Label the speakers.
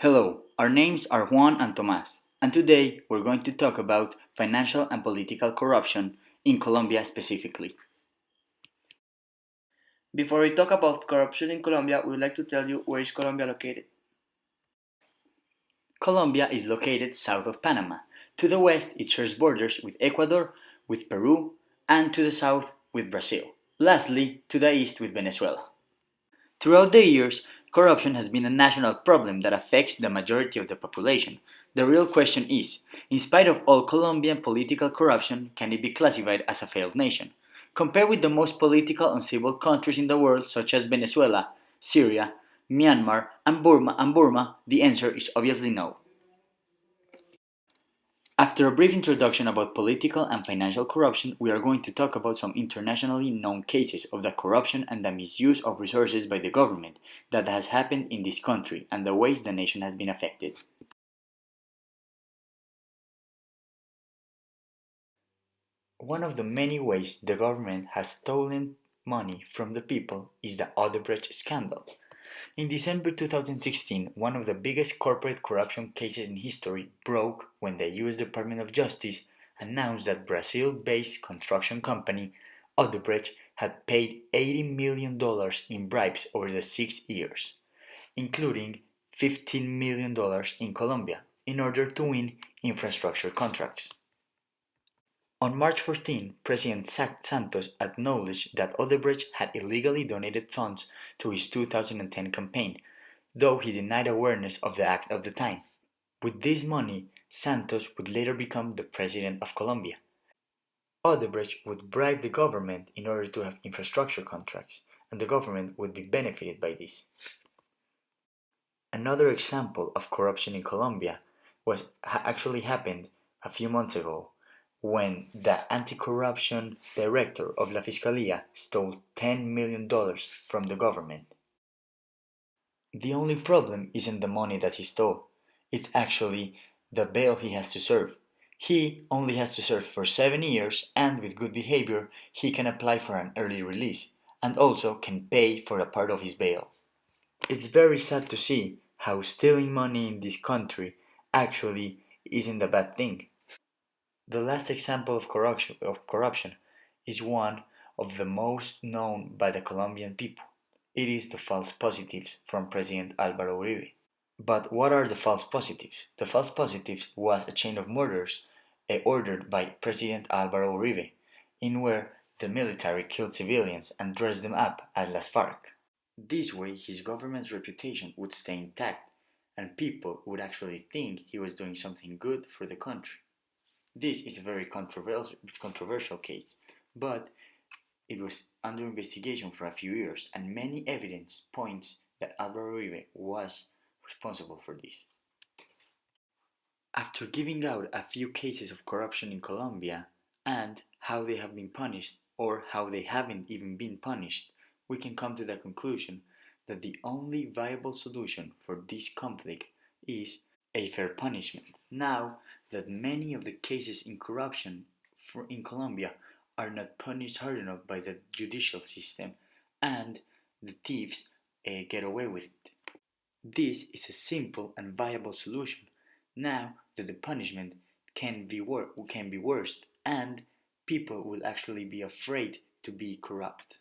Speaker 1: Hello, our names are Juan and Tomas, and today we're going to talk about financial and political corruption in Colombia specifically.
Speaker 2: Before we talk about corruption in Colombia, we would like to tell you where is Colombia located.
Speaker 1: Colombia is located south of Panama. To the west, it shares borders with Ecuador, with Peru, and to the south with Brazil. Lastly, to the east with Venezuela. Throughout the years, corruption has been a national problem that affects the majority of the population. The real question is, in spite of all Colombian political corruption, can it be classified as a failed nation? Compared with the most political and civil countries in the world such as Venezuela, Syria, Myanmar, and Burma, the answer is obviously no. After a brief introduction about political and financial corruption, we are going to talk about some internationally known cases of the corruption and the misuse of resources by the government that has happened in this country and the ways the nation has been affected. One of the many ways the government has stolen money from the people is the Odebrecht scandal. In December 2016, one of the biggest corporate corruption cases in history broke when the US Department of Justice announced that Brazil-based construction company Odebrecht had paid $80 million in bribes over the 6 years, including $15 million in Colombia, in order to win infrastructure contracts. On March 14, President Santos acknowledged that Odebrecht had illegally donated funds to his 2010 campaign, though he denied awareness of the act at the time. With this money, Santos would later become the president of Colombia. Odebrecht would bribe the government in order to have infrastructure contracts, and the government would be benefited by this. Another example of corruption in Colombia actually happened a few months ago when the anti-corruption director of La Fiscalía stole $10 million from the government. The only problem isn't the money that he stole, it's actually the bail he has to serve. He only has to serve for 7 years, and with good behavior, he can apply for an early release and also can pay for a part of his bail. It's very sad to see how stealing money in this country actually isn't a bad thing. The last example of corruption is one of the most known by the Colombian people. It is the false positives from President Álvaro Uribe. But what are the false positives? The false positives was a chain of murders ordered by President Álvaro Uribe, in where the military killed civilians and dressed them up as Las FARC. This way, his government's reputation would stay intact, and people would actually think he was doing something good for the country. This is a very controversial case, but it was under investigation for a few years, and many evidence points that Álvaro Uribe was responsible for this. After giving out a few cases of corruption in Colombia and how they have been punished or how they haven't even been punished, we can come to the conclusion that the only viable solution for this conflict is a fair punishment. Now that many of the cases in corruption in Colombia are not punished hard enough by the judicial system, and the thieves get away with it. This is a simple and viable solution. Now that the punishment can be worse, and people will actually be afraid to be corrupt.